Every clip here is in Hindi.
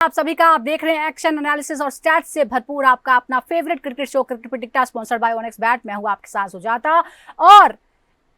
आप सभी का आप देख रहे हैं एक्शन एनालिसिस और स्टैट्स से भरपूर आपका अपना favourite cricket show cricket predictor sponsored by ओनेक्स bat. मैं हूं आपके साथ सुजाता और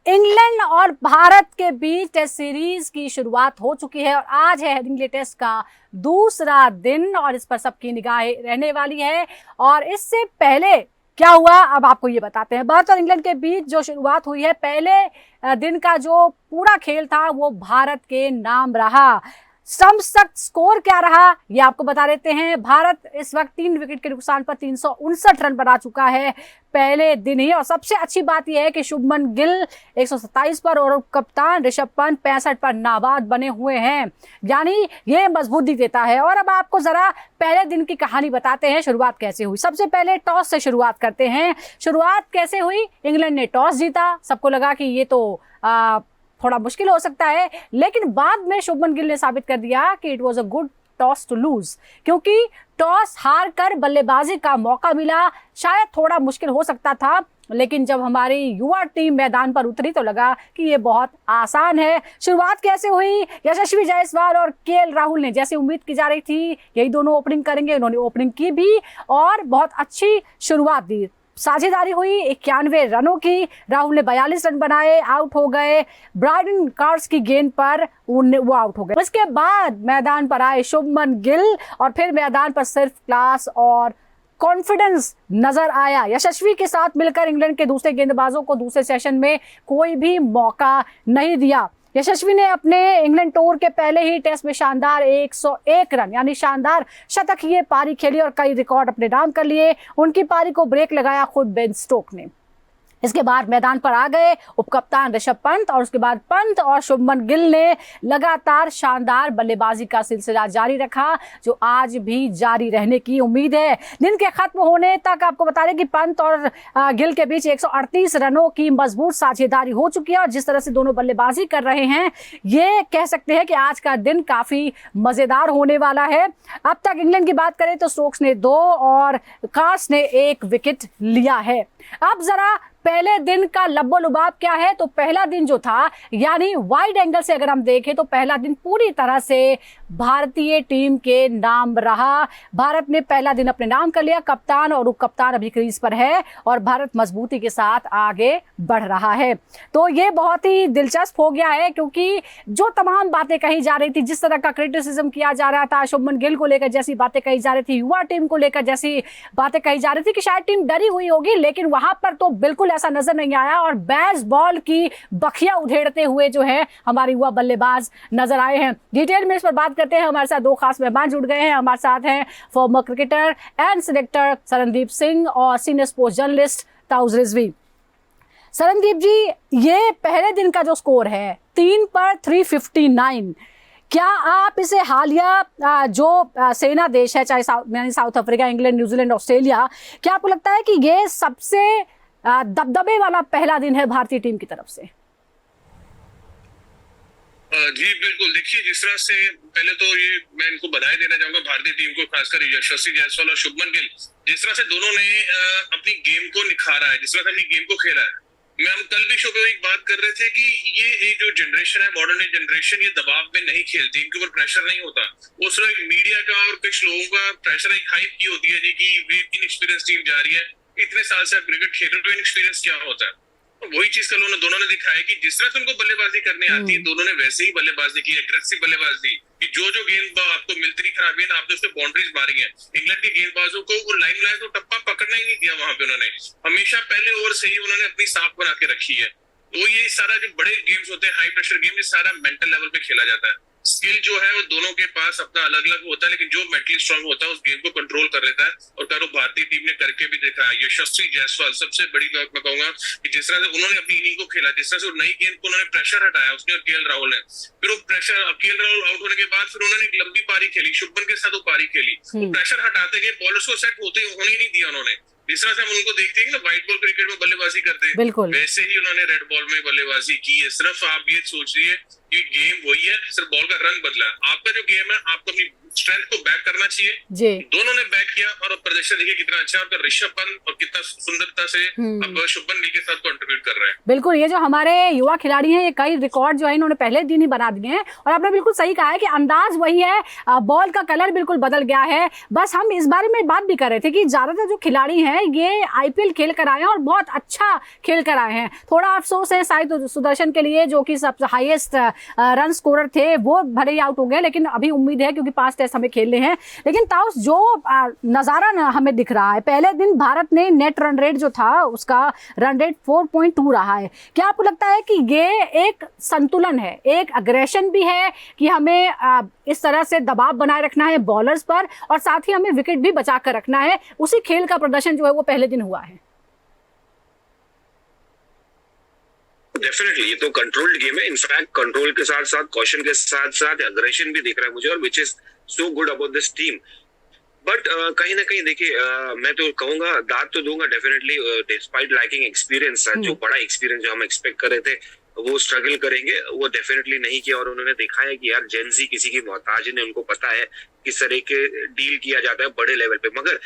इंग्लैंड और भारत के बीच टेस्ट सीरीज की शुरुआत हो चुकी है और आज है हेडिंग्ले टेस्ट का दूसरा दिन और इस पर सबकी निगाहें रहने वाली है। और इससे पहले क्या हुआ अब आपको ये बताते हैं। भारत और इंग्लैंड के बीच जो शुरुआत हुई है, पहले दिन का जो पूरा खेल था वो भारत के नाम रहा। सख्त स्कोर क्या रहा ये आपको बता देते हैं। भारत इस वक्त 3 विकेट के नुकसान पर 359 रन बना चुका है पहले दिन ही। और सबसे अच्छी बात यह है कि शुभमन गिल 127 पर और कप्तान ऋषभ पंत 65 पर नाबाद बने हुए हैं, यानी ये मजबूती देता है। और अब आपको जरा पहले दिन की कहानी बताते हैं, शुरुआत कैसे हुई। सबसे पहले टॉस से शुरुआत करते हैं। शुरुआत कैसे हुई? इंग्लैंड ने टॉस जीता। सबको लगा कि ये तो थोड़ा मुश्किल हो सकता है, लेकिन बाद में शुभमन गिल ने साबित कर दिया कि it was a good toss to lose, क्योंकि टॉस हार कर बल्लेबाजी का मौका मिला। शायद थोड़ा मुश्किल हो सकता था, लेकिन जब हमारी युवा टीम मैदान पर उतरी तो लगा कि ये बहुत आसान है। शुरुआत कैसे हुई? यशस्वी जायसवाल और केएल राहुल ने, जैसे उम्मीद की जा रही थी यही दोनों ओपनिंग करेंगे, उन्होंने ओपनिंग की भी और बहुत अच्छी शुरुआत दी। साझेदारी हुई 91 रनों की। राहुल ने 42 रन बनाए, आउट हो गए। ब्रायडन कार्स की गेंद पर वो आउट हो गए। उसके बाद मैदान पर आए शुभमन गिल और फिर मैदान पर सिर्फ क्लास और कॉन्फिडेंस नजर आया। यशस्वी के साथ मिलकर इंग्लैंड के दूसरे गेंदबाजों को दूसरे सेशन में कोई भी मौका नहीं दिया। यशस्वी ने अपने इंग्लैंड टूर के पहले ही टेस्ट में शानदार 101 रन यानी शानदार शतकीय पारी खेली और कई रिकॉर्ड अपने नाम कर लिए। उनकी पारी को ब्रेक लगाया खुद बेन स्टोक ने। इसके बाद मैदान पर आ गए उपकप्तान ऋषभ पंत और उसके बाद पंत और शुभमन गिल ने लगातार शानदार बल्लेबाजी का सिलसिला जारी रखा, जो आज भी जारी रहने की उम्मीद है। दिन के खत्म होने तक आपको बता दें कि पंत और गिल के बीच 138 रनों की मजबूत साझेदारी हो चुकी है और जिस तरह से दोनों बल्लेबाजी कर रहे हैं ये कह सकते हैं कि आज का दिन काफी मजेदार होने वाला है। अब तक इंग्लैंड की बात करें तो स्टोक्स ने 2 और कार्स ने 1 विकेट लिया है। अब जरा पहले दिन का लब्बो-लुबाब क्या है, तो पहला दिन जो था यानी वाइड एंगल से अगर हम देखें तो पहला दिन पूरी तरह से भारतीय टीम के नाम रहा। भारत ने पहला दिन अपने नाम कर लिया। कप्तान और उपकप्तान अभी क्रीज पर है और भारत मजबूती के साथ आगे बढ़ रहा है। तो ये बहुत ही दिलचस्प हो गया है, क्योंकि जो तमाम बातें कही जा रही थी, जिस तरह का क्रिटिसिज्म किया जा रहा था, शुभमन गिल को लेकर जैसी बातें कही जा रही थी, युवा टीम को लेकर जैसी बातें कही जा रही थी कि शायद टीम डरी हुई होगी, लेकिन वहां पर तो बिल्कुल ऐसा नजर नहीं आया और बेस बॉल की बखिया उधेड़ते हुए जो है हमारे युवा बल्लेबाज नजर आए हैं। डिटेल में इस पर बात करते हैं। हमारे साथ 2 खास मेहमान जुड़ गए हैं। हमारे साथ हैं former cricketer and selector Sharandeep Singh और senior sports journalist Tauz Rizvi. Sharandeep ji, ये पहले दिन का जो स्कोर है 3 पर 359, क्या आप इसे हालिया जो सेना देश है, चाहे south Africa, England, New Zealand, Australia, क्या आपको लगता है कि ये सबसे दबदबे वाला पहला दिन है भारतीय टीम की तरफ से? जी बिल्कुल। देखिए, जिस तरह से पहले तो ये मैं इनको बधाई देना चाहूंगा भारतीय टीम को, खासकर यशस्वी जायसवाल और शुभमन गिल, जिस तरह से दोनों ने अपनी गेम को निखारा है, जिस तरह से अपनी गेम को खेला है। हम कल भी शो पे एक बात कर रहे थे कि ये जो जनरेशन है, मॉडर्न जनरेशन, ये दबाव में नहीं खेलती, इनके ऊपर प्रेशर नहीं होता। उस तरह मीडिया का और कुछ लोगों का प्रेशर, एक हाइप की होती है जी कि इनएक्सपीरियंस टीम जा रही है, इतने साल से आप क्रिकेट खेल रहे हो, इनएक्सपीरियंस क्या होता है। वही चीज कल दोनों ने दिखाया कि जिस तरह से उनको बल्लेबाजी करने आती है, दोनों ने वैसे ही बल्लेबाजी की, एग्रेसिव बल्लेबाजी की। जो गेंद आपको मिलती खराब है, आपने उससे बाउंड्रीज मारी है। इंग्लैंड के गेंदबाजों को वो लाइन को टप्पा पकड़ना ही नहीं दिया वहां पे। उन्होंने हमेशा पहले ओवर से ही उन्होंने अपनी साफ बना के रखी है। तो ये सारा जो बड़े गेम्स होते हैं, हाई प्रेशर गेम, ये सारा मेंटल लेवल पे खेला जाता है। स्किल जो है वो दोनों के पास अपना अलग अलग होता है, लेकिन जो मेंटली स्ट्रांग होता है उस गेम को कंट्रोल कर लेता है। और करो भारतीय टीम ने करके भी देखा है। यशस्वी जायसवाल सबसे बड़ी बात मैं कहूंगा कि जिस तरह से उन्होंने अपनी इनिंग को खेला, जिस तरह से नई गेंद को उन्होंने प्रेशर हटाया, उसने और केएल राहुल ने, फिर वो प्रेशर, केएल राहुल आउट होने के बाद फिर उन्होंने एक लंबी पारी खेली, शुभमन के साथ वो पारी खेली, प्रेशर हटाते गए, बॉलर्स को सेट होने ही नहीं दिया उन्होंने। जिस तरह से हम उनको देखते हैं ना व्हाइट बॉल क्रिकेट में बल्लेबाजी करते हैं, वैसे ही उन्होंने रेड बॉल में बल्लेबाजी की है। सिर्फ आप ये सोचिए ये गेम वही है, सिर्फ बॉल का रंग बदला है। आपका जो गेम है, आपको अपनी स्ट्रेंथ को बैक करना चाहिए जी। दोनों ने बैक किया और प्रदर्शन देखिए कितना अच्छा है, ऋषभ पंत और कितना सुंदरता से अब शुभमन गिल के साथ कंट्रीब्यूट कर रहे हैं। बिल्कुल, ये जो हमारे युवा खिलाड़ी हैं, ये कई रिकॉर्ड जो है इन्होंने पहले दिन ही बना दिए हैं। और आपने बिल्कुल सही कहा है कि अंदाज वही है, बॉल का कलर बिल्कुल बदल गया है। बस हम इस बारे में बात भी कर रहे थे कि ज्यादातर जो खिलाड़ी हैं ये आईपीएल खेल कर आए हैं और बहुत अच्छा खेल कर आए हैं। थोड़ा अफसोस है शायद सुदर्शन के लिए, जो कि सबसे हाईएस्ट रन स्कोरर थे, वो भले ही आउट हो गए, लेकिन अभी उम्मीद है क्योंकि 5 टेस्ट हमें खेलने हैं। लेकिन ताउस, जो नजारा हमें दिख रहा है, पहले दिन भारत ने नेट रन रेट जो था उसका रन रेट 4.2 रहा है। क्या आपको लगता है कि ये एक संतुलन है, एक अग्रेशन भी है कि हमें इस तरह से दबाव बनाए रखना है बॉलर्स पर और साथ ही हमें विकेट भी बचा कर रखना है? उसी खेल का प्रदर्शन जो है वो पहले दिन हुआ है। डेफिनेटली ये तो कंट्रोल्ड गेम है। इनफैक्ट कंट्रोल के साथ साथ कॉशन के साथ साथ एग्रेशन भी दिख रहा है मुझे, और which is so good about this team. But कहीं ना कहीं देखिए, मैं तो कहूंगा, दाद तो दूंगा डेफिनेटली, डिस्पाइट लैकिंग एक्सपीरियंस, जो बड़ा एक्सपीरियंस जो हम एक्सपेक्ट कर रहे थे वो स्ट्रगल करेंगे, वो डेफिनेटली नहीं किया। और उन्होंने दिखाया है कि यार जेंजी किसी की मोहताज नहीं, उनको पता है किस तरह के डील किया जाता है बड़े लेवल पे। मगर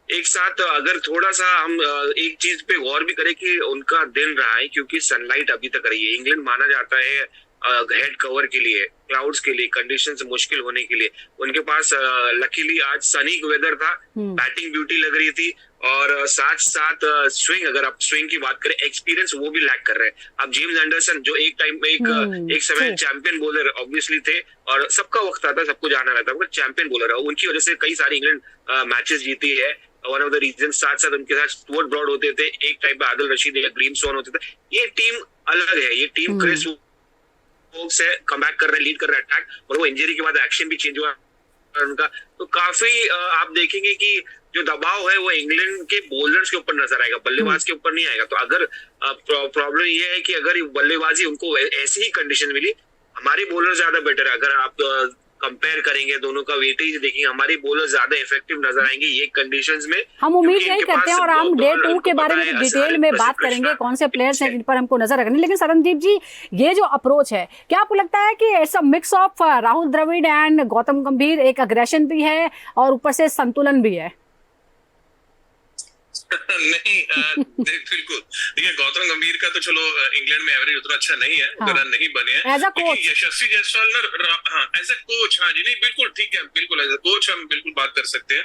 एक साथ अगर थोड़ा सा हम एक चीज पे गौर भी करें कि उनका दिन रहा है, क्योंकि सनलाइट अभी तक रही है। इंग्लैंड माना जाता है हेड कवर के लिए, क्लाउड्स के लिए, कंडीशंस मुश्किल होने के लिए। उनके पास लकीली आज सनी वेदर था, बैटिंग ब्यूटी लग रही थी, और साथ साथ स्विंग, अगर आप स्विंग की बात करें, एक्सपीरियंस वो भी लैक कर रहे हैं। अब जेम्स एंडरसन जो एक टाइम में एक समय चैंपियन बॉलर ऑब्वियसली थे, और सबका वक्त आता, सबको जाना रहता, मगर चैंपियन बॉलर है, उनकी वजह से कई सारी इंग्लैंड मैचेस जीती है। वन ऑफ द रीजन, साथ साथ उनके साथ स्टुअर्ट ब्रॉड होते थे, एक टाइम पे आदिल रशीद या ग्रीम सोन होते थे। ये टीम अलग है, ये टीम क्रिस से कमबैक कर रहे हैं, लीड कर रहे हैं अटैक, और वो इंजरी के बाद एक्शन भी चेंज हुआ उनका। तो काफी आप देखेंगे कि जो दबाव है वो इंग्लैंड के बॉलर्स के ऊपर नजर आएगा, बल्लेबाज के ऊपर नहीं आएगा। तो अगर प्रॉब्लम ये है कि अगर बल्लेबाजी उनको ऐसी ही कंडीशन मिली, हमारी बॉलर ज्यादा बेटर है। अगर आप कंपेयर करेंगे दोनों का वेटेज देखेंगे, हमारी बॉलर ज्यादा इफेक्टिव नजर आएंगे ये कंडीशंस में। हम उम्मीद यही करते हैं, और हम डे 2 के बारे में डिटेल में बात करेंगे, कौन से प्लेयर्स हैं जिन पर हमको नजर रखनी। लेकिन सरनदीप जी, ये जो अप्रोच है, क्या आपको लगता है कि it's a mix of Rahul Dravid and Gautam Gambhir? एक अग्रेशन भी है और ऊपर से संतुलन भी है। नहीं, बिल्कुल। देखिए, गौतम गंभीर का तो चलो इंग्लैंड में एवरेज उतना अच्छा नहीं है, रन नहीं बने हैं। एज अ कोच, यशस्वी जायसवाल ना, एज अ कोच, हाँ जी, नहीं बिल्कुल ठीक है, बिल्कुल एज अ कोच हम बिल्कुल बात कर सकते हैं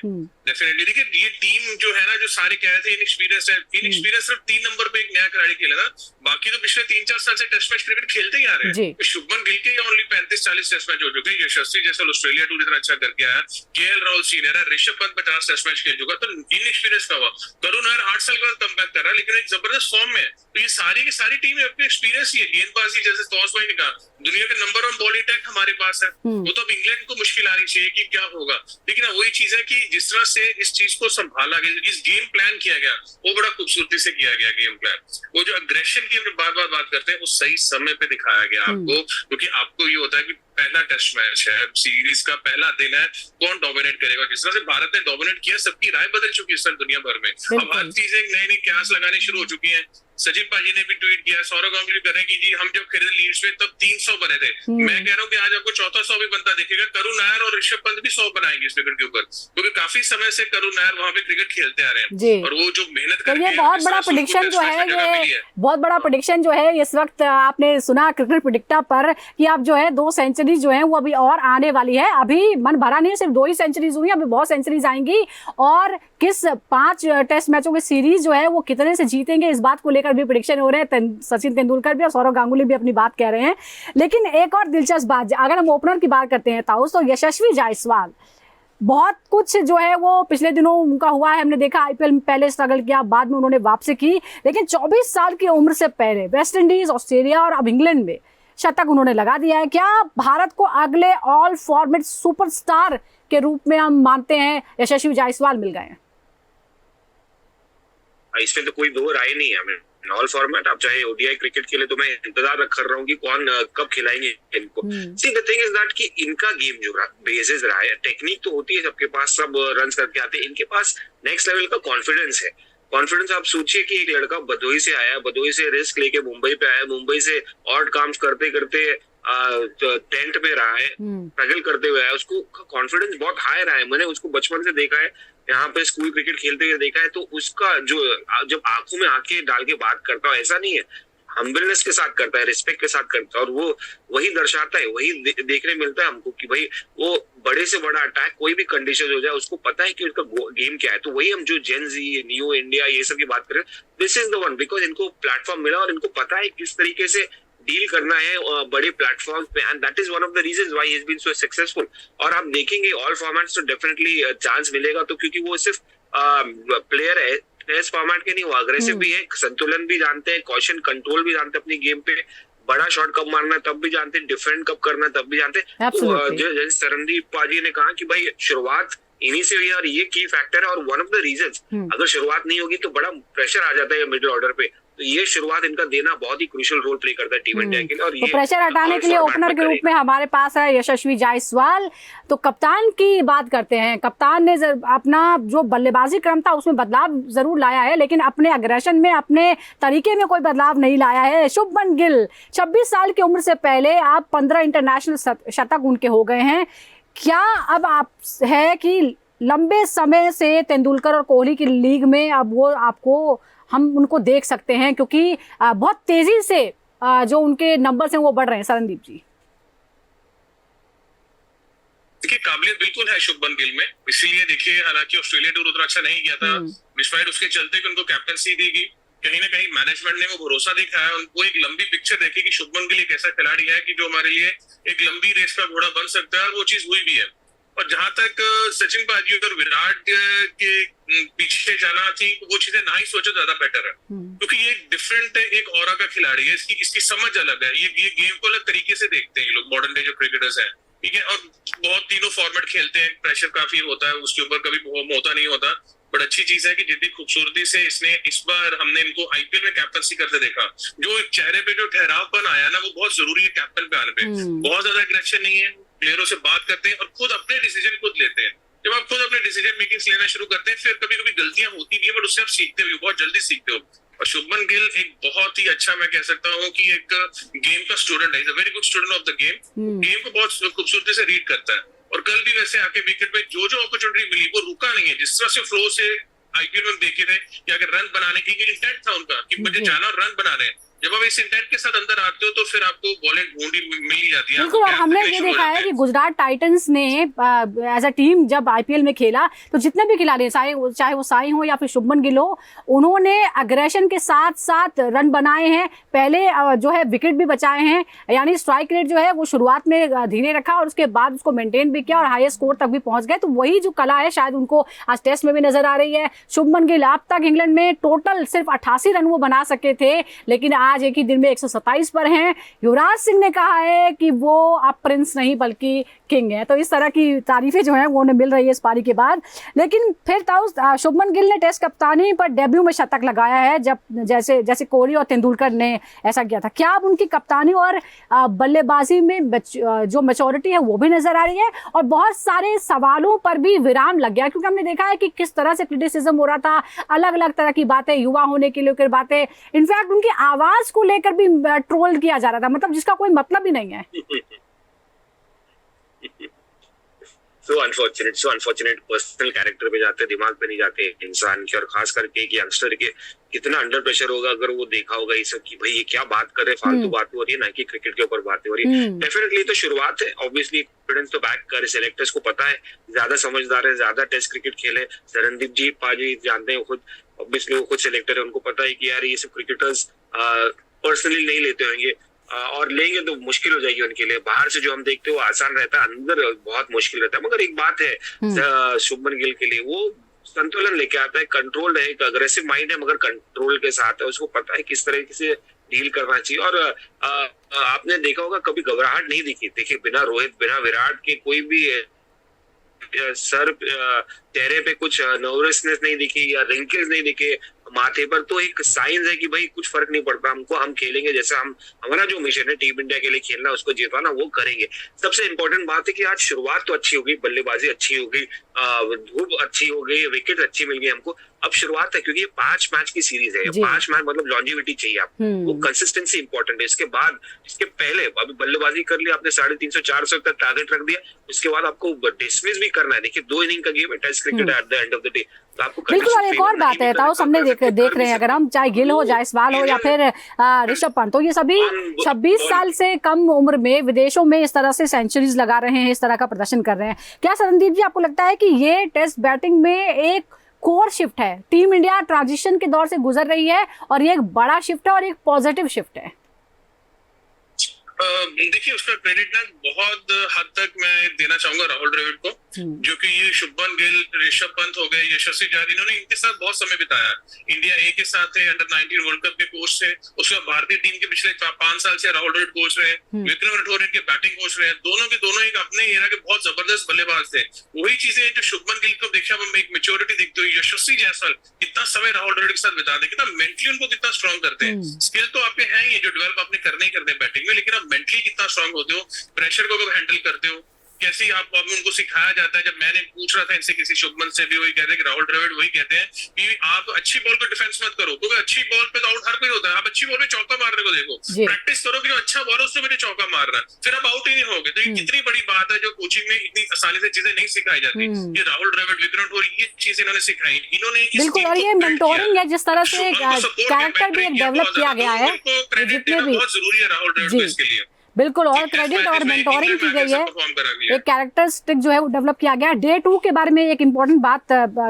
डेफिनेटली। देखिए, ये टीम जो है ना, जो सारे कह रहे थे इनएक्सपीरियंस है, इनएक्सपीरियंस सिर्फ 3 नंबर पे एक नया खिलाड़ी खेला था, बाकी तो पिछले 3-4 साल से टेस्ट मैच क्रिकेट खेलते ही आ रहे हैं। शुभमन गिल के ओनली 35-40 टेस्ट मैच हो चुके हैं, यशस्वी जायसवाल ऑस्ट्रेलिया टूर इतना अच्छा करके आया, केएल राहुल सीनियर है, ऋषभ पंत 50 टेस्ट मैच खेल चुका, तो इनएक्सपीरियंस का हुआ। करुण नायर 8 साल के बाद कमबैक कर रहा है, लेकिन एक जबरदस्त फॉर्म में है। तो ये सारी की सारी टीम अपने एक्सपीरियंस ही है। गेंदबाजी, जैसे तौस भाई ने कहा, दुनिया के नंबर 1 बॉल अटैक हमारे पास है, वो तो अब इंग्लैंड को मुश्किल आनी चाहिए कि क्या होगा। लेकिन वही चीज है कि जिस तरह से इस चीज को संभाला गया, इस गेम प्लान किया गया, वो बड़ा खूबसूरती से किया गया गेम प्लान। वो जो अग्रेशन की हम बार बार बात करते हैं, वो सही समय पे दिखाया गया आपको, क्योंकि आपको ये होता है कि पहला टेस्ट मैच है, सीरीज का पहला दिन है, कौन डोमिनेट करेगा। जिस तरह से भारत ने डोमिनेट किया, सबकी राय बदल चुकी है सर दुनिया भर में। अब हर चीजें नई नई क्यास लगाने शुरू हो चुकी हैं। सचिन पाजी ने भी ट्वीट किया, सौरव गांगुली कर रहे हैं कि जी हम जब खेले लीड्स में तब 300 बने थे। मैं कह रहा हूँ कि आज आपको चौथा 100 भी बनता दिखेगा। करुण नायर और ऋषभ पंत भी 100 बनाएंगे इस विकेट के ऊपर, क्योंकि काफी समय से करुण नायर वहां पे क्रिकेट खेलते आ रहे हैं, और वो जो मेहनत कर रहे हैं। ये बहुत बड़ा प्रेडिक्शन जो है, ये बहुत बड़ा प्रेडिक्शन जो है इस वक्त आपने सुना क्रिकेट प्रेडिक्टर पर, कि आप जो है 2 सेंचुरीज जो है वो अभी और आने वाली है। अभी मन भरा नहीं है, सिर्फ 2 ही सेंचुरीज हुई, अभी बहुत सेंचुरीज आएंगी। और किस 5 टेस्ट मैचों की सीरीज जो है वो कितने से जीतेंगे, इस बात को लेकर भी प्रेडिक्शन हो रहे हैं। सचिन तेंदुलकर भी और सौरव गांगुली भी अपनी बात कह रहे हैं। लेकिन एक और दिलचस्प बात, अगर हम ओपनर की बात करते हैं ताउस, तो यशस्वी जायसवाल बहुत कुछ जो है वो पिछले दिनों उनका हुआ है। हमने देखा आईपीएल में पहले स्ट्रगल किया, बाद में उन्होंने वापसी की, लेकिन 24 साल की उम्र से पहले वेस्ट इंडीज, ऑस्ट्रेलिया और अब इंग्लैंड में शतक उन्होंने लगा दिया है। क्या भारत को अगले ऑल फॉर्मेट सुपरस्टार के रूप में हम मानते हैं यशस्वी जायसवाल मिल गए हैं? इसमें तो कोई दो राय नहीं है हमें। ऑल फॉर्मेट, आप चाहे ओडीआई क्रिकेट के लिए, तो मैं इंतजार कर रहा हूँ कि कौन कब खिलाएंगे इनको। See the thing is that कि इनका गेम जो बेसिस रहा है, टेक्निक तो होती है सबके पास, सब रन करके आते हैं, इनके पास नेक्स्ट लेवल का कॉन्फिडेंस है। कॉन्फिडेंस, आप सोचिए कि एक लड़का भदोही से आया, भदोही से रिस्क लेके मुंबई पे आया, मुंबई से ऑड काम्स करते करते टेंट में रहा है, स्ट्रगल करते हुए आया, उसको कॉन्फिडेंस बहुत हाई रहा है। मैंने उसको बचपन से देखा है, यहाँ पे स्कूल क्रिकेट खेलते हुए देखा है, तो उसका जो जब आंखों में आंखें डाल के बात करता है, ऐसा नहीं है, हम्बलनेस के साथ करता है, रिस्पेक्ट के साथ करता है, और वो वही दर्शाता है, वही देखने मिलता है हमको कि भाई वो बड़े से बड़ा अटैक कोई भी कंडीशन हो जाए, उसको पता है कि उसका गेम क्या है। तो वही हम जो जेन जी, न्यू इंडिया, ये सब की बात करें, this is the one, because इनको प्लेटफॉर्म मिला और इनको पता है किस तरीके से डील करना है बड़े प्लेटफॉर्म पे, and that is one of the reasons why he is been so successful. और आप देखेंगे ऑल फॉर्मेट्स तो डेफिनेटली चांस मिलेगा, तो क्योंकि वो सिर्फ प्लेयर है, टेस्ट फॉर्मेट के नहीं, वो अग्रेसिव भी है, संतुलन भी जानते हैं, कॉशन कंट्रोल भी जानते हैं अपनी गेम पे, बड़ा शॉट कब मारना तब भी जानते हैं, डिफेंड कब करना तब भी जानते हैं। तो जैसे सरनदीप पाजी ने कहा कि भाई शुरुआत इन्हीं से हुई, और ये की फैक्टर है और वन ऑफ द रीजंस, अगर शुरुआत नहीं होगी तो बड़ा प्रेशर आ जाता है मिडिल ऑर्डर पे, तो ये शुरुआत इनका देना बहुत ही क्रूशियल रोल प्ले करता है टीम इंडिया के लिए। और तो ये प्रेशर हटाने के लिए ओपनर के रूप में हमारे पास है यशस्वी जायसवाल। तो कप्तान की बात करते हैं, कप्तान ने अपना जो बल्लेबाजी क्रम था उसमें बदलाव जरूर लाया है, लेकिन अपने अग्रेशन में, अपने तरीके में कोई बदलाव नहीं लाया है। शुभमन गिल 26 साल की उम्र से पहले आप 15 इंटरनेशनल शतक उनके हो गए हैं। क्या अब आप है कि लंबे समय से तेंदुलकर और कोहली की लीग में अब वो आपको हम उनको देख सकते हैं, क्योंकि बहुत तेजी से जो उनके नंबर्स हैं वो बढ़ रहे हैं। सरनदीप जी, देखिए काबिलियत बिल्कुल है शुभमन गिल में, इसीलिए देखिए हालांकि ऑस्ट्रेलिया टूर उतना अच्छा नहीं किया था, डिस्पाइट उसके चलते कि उनको कैप्टनसी दी गई, कहीं ना कहीं मैनेजमेंट ने वो भरोसा दिखाया, उनको एक लंबी पिक्चर देखी कि शुभमन गिल एक ऐसा खिलाड़ी है कि जो हमारे लिए एक लंबी रेस का घोड़ा बन सकता है, और वो चीज हुई भी है। और जहां तक सचिन पाजी और विराट के पीछे जाना थी, वो चीजें ना ही सोचो ज्यादा बेटर है, क्योंकि ये एक डिफरेंट एक ऑरा का खिलाड़ी है, इसकी समझ अलग है, ये गेम को अलग तरीके से देखते हैं ये लोग, मॉडर्न डे जो क्रिकेटर्स हैं, ठीक है। और बहुत तीनों फॉर्मेट खेलते हैं, प्रेशर काफी होता है, उसके ऊपर कभी होता नहीं होता, बट अच्छी चीज है कि जितनी खूबसूरती से इसने इस बार हमने इनको आईपीएल में कैप्टनसी करते देखा, जो चेहरे पे जो ठहरावपन आया ना, वो बहुत जरूरी है कैप्टन पे आने पे। बहुत ज्यादा एग्रेशन नहीं है, प्लेयरों से बात करते हैं और खुद अपने डिसीजन खुद लेते हैं। जब आप खुद अपने डिसीजन मेकिंग लेना शुरू करते हैं, फिर कभी कभी गलतियां होती भी है, बट उससे आप सीखते भी हो, बहुत जल्दी सीखते हो। और शुभमन गिल एक बहुत ही अच्छा, मैं कह सकता हूँ कि एक गेम का स्टूडेंट है, is a very good student of the game, game को बहुत खूबसूरती से रीड करता है। और कल भी वैसे आके विकेट पे जो अपॉर्चुनिटी मिली वो रुका नहीं है, जिस तरह से फ्लो से आईपीएल में देखे थे कि अगर रन बनाने की इंटेंट था उनका कि मुझे जाना और रन बनाने हैं, जब आप इस इंटेंट के साथ अंदर आते हो तो फिर आपको बॉलिंग ढूंढी मिल ही जाती है। बिल्कुल, और हमने ये देखा है कि गुजरात टाइटंस ने एज अ टीम जब आईपीएल में खेला तो जितने भी खिलाड़ी चाहे वो साई हो या फिर शुभमन गिल हो, उन्होंने अग्रेशन के साथ साथ रन बनाए हैं, पहले जो है विकेट भी बचाए हैं, यानी स्ट्राइक रेट जो है वो शुरुआत में धीरे रखा और उसके बाद उसको मेंटेन भी किया और हाईएस्ट स्कोर तक भी पहुंच गए। तो वही जो कला है शायद उनको आज टेस्ट में भी नजर आ रही है। शुभमन गिल अब तक इंग्लैंड में टोटल सिर्फ 88 रन वो बना सके थे, लेकिन आज एक ही दिन में 127 पर हैं। युवराज सिंह ने कहा है कि वो अब प्रिंस नहीं बल्कि किंग है, तो इस तरह की तारीफें जो हैं वो उन्हें मिल रही है इस पारी के बाद। लेकिन फिर शुभमन गिल ने टेस्ट कप्तानी पर डेब्यू में शतक लगाया है, जब जैसे कोहली और तेंदुलकर ने ऐसा किया था। क्या अब उनकी कप्तानी और बल्लेबाजी में जो मैच्योरिटी है वो भी नजर आ रही है? और बहुत सारे सवालों पर भी विराम लग गया, क्योंकि हमने देखा है कि किस तरह से क्रिटिसिज्म हो रहा था, अलग अलग तरह की बातें, युवा होने के लेकर बातें, इनफैक्ट उनकी आवाज को लेकर भी ट्रोल किया जा रहा था, मतलब जिसका कोई मतलब ही नहीं है। so unfortunate पर्सनल कैरेक्टर पे जाते, दिमाग पे नहीं जाते इंसान के, और खास करके एक यंगस्टर के कितना अंडर प्रेशर होगा अगर वो देखा होगा ये सब कि भाई ये क्या बात कर रहे, फालतू बातें हो रही है, ना कि क्रिकेट के ऊपर बातें हो रही है। डेफिनेटली तो शुरुआत है, ऑब्वियसली कॉन्फिडेंस तो बैक कर, सिलेक्टर्स को पता है, ज्यादा समझदार है, ज्यादा टेस्ट क्रिकेट खेले, सरनदीप जी पाजी जानते हैं खुद, ऑब्वियसली वो खुद सिलेक्टर है, उनको पता है कि यार ये सब क्रिकेटर्स पर्सनली नहीं लेते होंगे, और लेंगे तो मुश्किल हो जाएगी उनके लिए। बाहर से जो हम देखते हैं वो आसान रहता है, अंदर बहुत मुश्किल रहता है। मगर एक बात है शुभमन गिल के लिए, वो संतुलन लेके आता है, कंट्रोल है, एक अग्रेसिव माइंड है मगर कंट्रोल के साथ है, उसको पता है किस तरीके से डील करना चाहिए। और आपने देखा होगा कभी घबराहट नहीं दिखी, देखिए बिना रोहित बिना विराट के कोई भी सर चेहरे पे कुछ नर्वसनेस नहीं दिखी या रिंकल्स नहीं दिखे, माथे पर, तो एक साइंस है कि भाई कुछ फर्क नहीं पड़ता हमको, हम खेलेंगे जैसा हम, हमारा जो मिशन है टीम इंडिया के लिए खेलना, उसको जितवाना, वो करेंगे। सबसे इंपॉर्टेंट बात है कि आज शुरुआत तो अच्छी हो गई, बल्लेबाजी अच्छी हो गई, धूप अच्छी हो गई, विकेट अच्छी मिल गई हमको। अब शुरुआत है, क्योंकि ये 5 मैच की सीरीज है, 5 मैच मतलब लॉन्जिविटी चाहिए आपको, वो कंसिस्टेंसी इंपॉर्टेंट है। इसके बाद, इसके पहले अभी बल्लेबाजी कर लिया आपने, 350-400 तक टारगेट रख दिया, उसके बाद आपको डिसमिस भी करना है। देखिए 2 इनिंग का गेम है test cricket at the end of the day, तो आपको बिल्कुल। और एक और बात है ताऊ, हमने देख रहे हैं, अगर हम चाहे गिल हो, जायसवाल हो या फिर ऋषभ पंत, तो ये सभी 26 साल से कम उम्र में विदेशों में इस तरह से सेंचुरीज लगा रहे हैं, इस तरह का प्रदर्शन कर रहे हैं। क्या सरनदीप जी आपको लगता है कि ये टेस्ट बैटिंग में एक कोर शिफ्ट है, टीम इंडिया ट्रांजिशन के दौर से गुजर रही है और ये एक बड़ा शिफ्ट है और एक पॉजिटिव शिफ्ट है? देखिए उसका क्रेडिट ना बहुत हद तक मैं देना चाहूंगा राहुल द्रविड़ को, जो कि ये शुभमन गिल, ऋषभ पंत हो गए, यशस्वी जायसवाल, इन्होंने इनके साथ बहुत समय बिताया। इंडिया ए के साथ थे, अंडर-19 वर्ल्ड कप के कोच थे, उसके बाद भारतीय टीम के पिछले 5 साल से राहुल द्रविड़ कोच रहे, विक्रम राठौर इनके बैटिंग कोच रहे, दोनों के दोनों एक अपने एरा के बहुत जबरदस्त बल्लेबाज थे। वही चीजें जो शुभमन गिल को देखा, एक मेच्योरिटी दिखती हुई, यशस्वी जायसवाल कितना समय राहुल द्रविड़ के साथ बिताते, कितना मेंटली उनको कितना स्ट्रॉन्ग करते हैं। स्किल तो आपके हैं ही, जो डेवलप आपने करने ही करते हैं बैटिंग में, लेकिन आप मेंटली कितना स्ट्रॉन्ग होते हो, प्रेशर को कब हैंडल करते हो, कैसे आप उनको सिखाया जाता है। जब मैंने पूछ रहा था इनसे, किसी शुभमन से भी वही कहते हैं कि राहुल द्रविड़ वही कहते हैं कि आप अच्छी बॉल को डिफेंस मत करो, क्योंकि अच्छी बॉल पे तो आउट हर कोई होता है, आप अच्छी बॉल में चौका मारने को देखो, प्रैक्टिस करो कि जो अच्छा बॉल है उससे मुझे चौका मारना, फिर आप आउट ही नहीं होगे। तो ये कितनी बड़ी बात है जो कोचिंग में इतनी आसानी से चीजें नहीं सिखाई जाती। ये राहुल द्रविड़, विक्रम राठौर, ये चीजें इन्होंने सिखाई, इन्होंने बिल्कुल। और ये मेंटोरिंग है, जिस तरह से कैरेक्टर भी एक डेवलप किया गया है, जितने भी, बहुत जरूरी है राहुल द्रविड़ को इसके लिए। बिल्कुल। और क्रेडिट और मेंटोरिंग की गई है, एक कैरेक्टरिस्टिक जो है वो डेवलप किया गया। डे 2 के बारे में एक इंपॉर्टेंट बात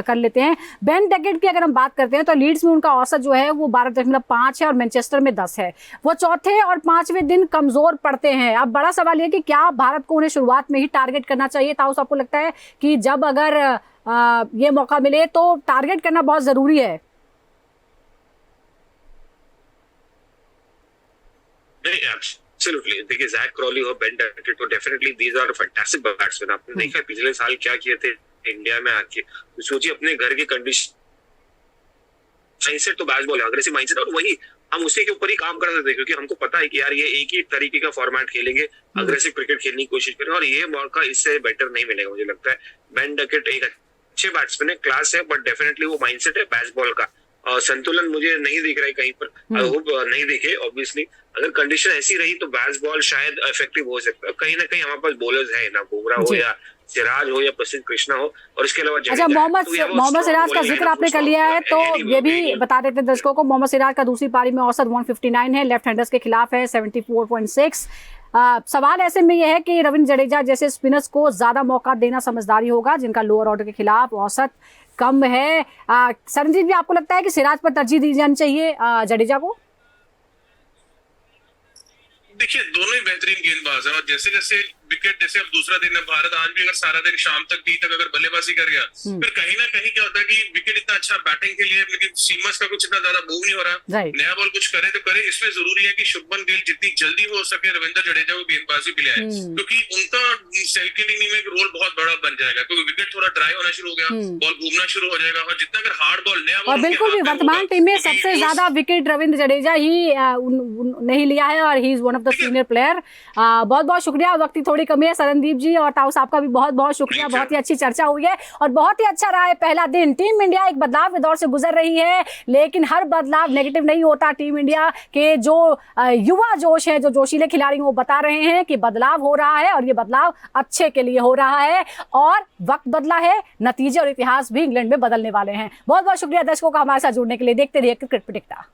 कर लेते हैं। बेन डकेट की अगर हम बात करते हैं तो लीड्स में उनका औसत जो है वो 12.5 है और मैनचेस्टर में 10 है। वो चौथे और 5वें दिन कमजोर पड़ते हैं। अब बड़ा सवाल ये कि क्या भारत को उन्हें शुरुआत में ही टारगेट करना चाहिए? ताऊस, आपको लगता है कि जब अगर ये मौका मिले तो टारगेट करना बहुत जरूरी है? Absolutely. देखिए जैक क्रॉली और बेन डकेट, तो definitely these are fantastic batsman. आपने देखा पिछले साल क्या किए थे इंडिया में आके, तो सोचिए अपने घर की कंडीशन, माइंडसेट तो बेसबॉल है, अग्रेसिव माइंडसेट, और वही हम उसी के ऊपर ही काम कर सकते हैं, क्योंकि हमको पता है कि यार ये एक ही तरीके का फॉर्मेट खेलेंगे, अग्रेसिव क्रिकेट खेलने की कोशिश करें, और ये मौका इससे बेटर नहीं मिलेगा मुझे लगता है। बेन डकेट एक अच्छे बैट्समैन है, क्लास है, बट डेफिनेटली वो माइंडसेट है बेसबॉल का, संतुलन मुझे नहीं दिख रहा है कहीं पर। आई होप नहीं दिखे। ऑब्वियसली अगर कंडीशन ऐसी रही तो बेसबॉल शायद इफेक्टिव हो सकता है। कहीं ना कहीं हमारे पास बॉलर्स है ना, बुमराह हो या सिराज हो या प्रसिद्ध कृष्णा हो, और इसके अलावा अच्छा, मोहम्मद सिराज का जिक्र आपने कर लिया है तो ये भी बता देते हैं दर्शकों को, मोहम्मद सिराज का दूसरी पारी में औसत 159 है, लेफ्ट हैंडर्स के खिलाफ है 74.6। सवाल ऐसे में यह है कि रविंद्र जडेजा जैसे स्पिनर्स को ज्यादा मौका देना समझदारी होगा, जिनका लोअर ऑर्डर के खिलाफ औसत कम है। सरनजीत जी, आपको लगता है कि सिराज पर तरजीह दी जानी चाहिए जडेजा को? देखिए दोनों ही बेहतरीन गेंदबाज हैं, और जैसे जैसे विकेट, जैसे अब दूसरा दिन है, भारत आज भी अगर सारा दिन शाम तक टी तक अगर बल्लेबाजी कर गया, फिर कहीं ना कहीं क्या होता है कि विकेट इतना अच्छा बैटिंग के लिए, लेकिन सीमर्स का कुछ इतना ज्यादा मूव नहीं हो रहा, नया बॉल कुछ करे तो करे। इसमें जरूरी है कि शुभमन गिल जितनी जल्दी हो सके रविंद्र जडेजा को गेंदबाजी पे ले आए, क्योंकि उनका सेकंड इनिंग में एक रोल बहुत बड़ा बन जाएगा, क्योंकि विकेट थोड़ा ड्राई होना शुरू हो गया, बॉल घूमना शुरू हो जाएगा, और जितना अगर हार्ड बॉल, नया बॉल, और बिल्कुल भी वर्तमान टीम में सबसे ज्यादा विकेट रविंद्र जडेजा ही नहीं लिया है, और he is one of the senior player. बहुत बहुत शुक्रिया, वक्त की थोड़ी कमी है। सरनदीप जी और ताऊ साहब का भी बहुत बहुत शुक्रिया, बहुत ही अच्छी चर्चा हुई है और बहुत ही अच्छा रहा है पहला दिन। टीम इंडिया एक बदलाव के दौर से गुजर रही है, लेकिन हर बदलाव नेगेटिव नहीं होता। टीम इंडिया के जो युवा जोश है, जो जोशीले खिलाड़ी, वो बता रहे हैं कि बदलाव हो रहा है और ये बदलाव अच्छे के लिए हो रहा है, और वक्त बदला है, नतीजे और इतिहास भी इंग्लैंड में बदलने वाले हैं। बहुत बहुत शुक्रिया दर्शकों का हमारे साथ जुड़ने के लिए। देखते रहिए क्रिकेट पिटिकता।